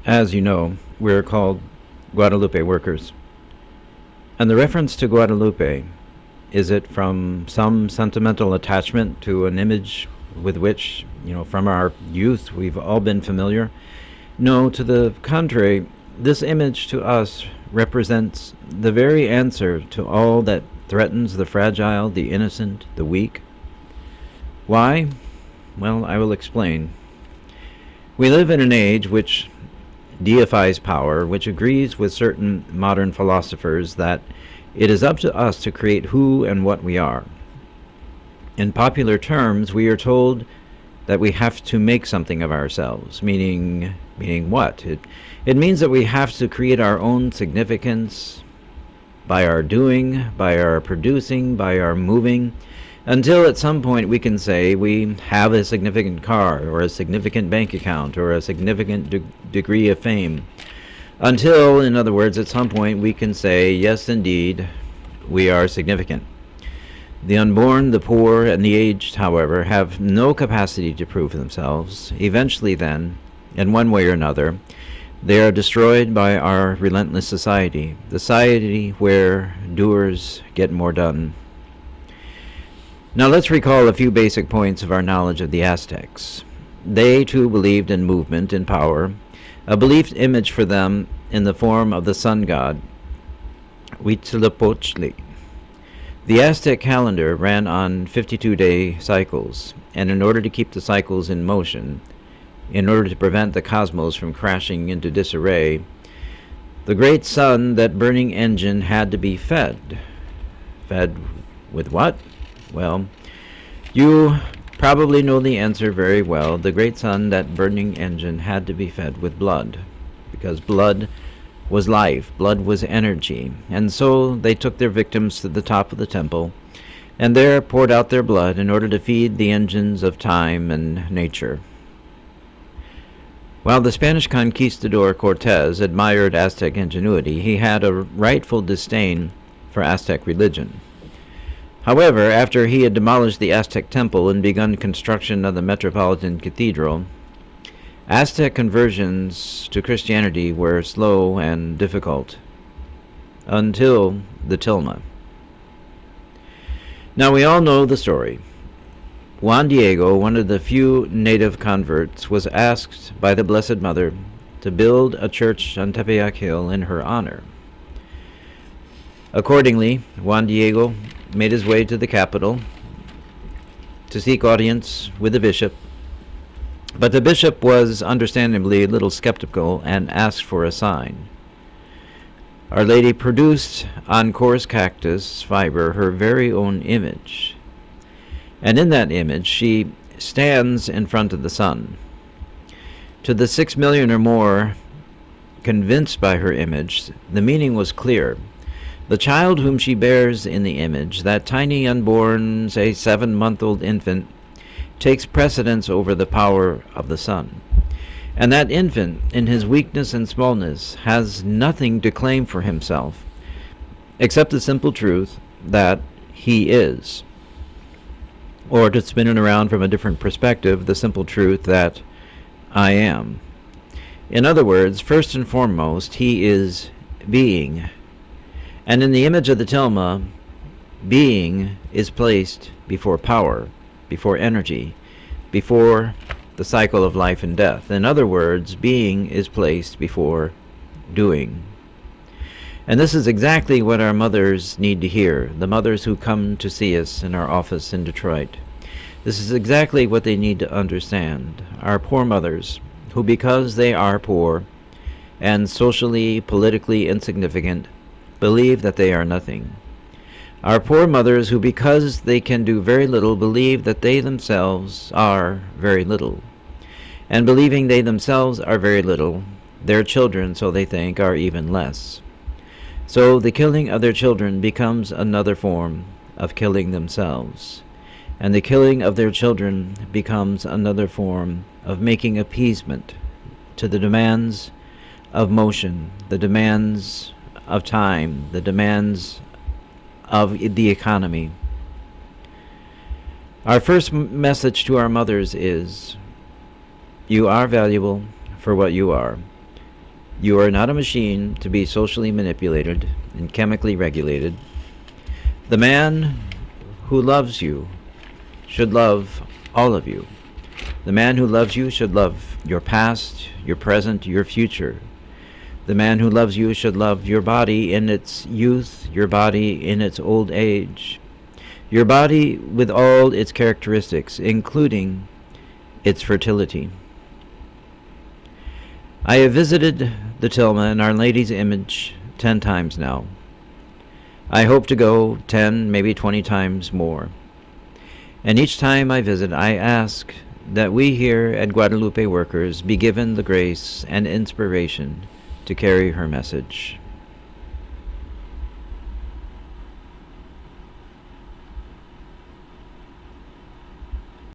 As you know, we're called Guadalupe workers. And the reference to Guadalupe, is it from some sentimental attachment to an image with which, from our youth we've all been familiar? No, to the contrary, this image to us represents the very answer to all that threatens the fragile, the innocent, the weak. Why? Well, I will explain. We live in an age which deifies power, which agrees with certain modern philosophers that it is up to us to create who and what we are. In popular terms, we are told that we have to make something of ourselves, meaning what? It means that we have to create our own significance by our doing, by our producing, by our moving, until at some point we can say we have a significant car, or a significant bank account, or a significant degree of fame. Until, in other words, at some point we can say, yes, indeed, we are significant. The unborn, the poor, and the aged, however, have no capacity to prove themselves. Eventually, then, in one way or another, they are destroyed by our relentless society, the society where doers get more done. Now let's recall a few basic points of our knowledge of the Aztecs. They too believed in movement, in power, a believed image for them in the form of the sun god, Huitzilopochtli. The Aztec calendar ran on 52-day cycles, and in order to keep the cycles in motion, in order to prevent the cosmos from crashing into disarray, the great sun, that burning engine, had to be fed. Fed with what? Well, you probably know the answer very well. The great sun, that burning engine, had to be fed with blood, because blood was life, blood was energy. And so they took their victims to the top of the temple, and there poured out their blood in order to feed the engines of time and nature. While the Spanish conquistador Cortez admired Aztec ingenuity, he had a rightful disdain for Aztec religion. However, after he had demolished the Aztec temple and begun construction of the Metropolitan Cathedral, Aztec conversions to Christianity were slow and difficult, until the tilma. Now we all know the story. Juan Diego, one of the few native converts, was asked by the Blessed Mother to build a church on Tepeyac Hill in her honor. Accordingly, Juan Diego made his way to the capital to seek audience with the bishop, but the bishop was understandably a little skeptical and asked for a sign. Our Lady produced on coarse cactus fiber her very own image, and in that image she stands in front of the sun. To the 6 million or more convinced by her image, the meaning was clear. The child whom she bears in the image, that tiny unborn, say 7-month-old infant, takes precedence over the power of the sun. And that infant, in his weakness and smallness, has nothing to claim for himself, except the simple truth that he is. Or, to spin it around from a different perspective, the simple truth that I am. In other words, first and foremost, he is being. And in the image of the tilma, being is placed before power, before energy, before the cycle of life and death. In other words, being is placed before doing. And this is exactly what our mothers need to hear, the mothers who come to see us in our office in Detroit. This is exactly what they need to understand. Our poor mothers, who because they are poor and socially, politically insignificant, believe that they are nothing. Our poor mothers, who because they can do very little, believe that they themselves are very little. And believing they themselves are very little, their children, so they think, are even less. So the killing of their children becomes another form of killing themselves. And the killing of their children becomes another form of making appeasement to the demands of motion, the demands of time, the demands of the economy. Our first message to our mothers is, you are valuable for what you are. You are not a machine to be socially manipulated and chemically regulated. The man who loves you should love all of you. The man who loves you should love your past, your present, your future. The man who loves you should love your body in its youth, your body in its old age, your body with all its characteristics, including its fertility. I have visited the tilma in Our Lady's image 10 times now. I hope to go 10, maybe 20 times more. And each time I visit, I ask that we here at Guadalupe Workers be given the grace and inspiration to carry her message.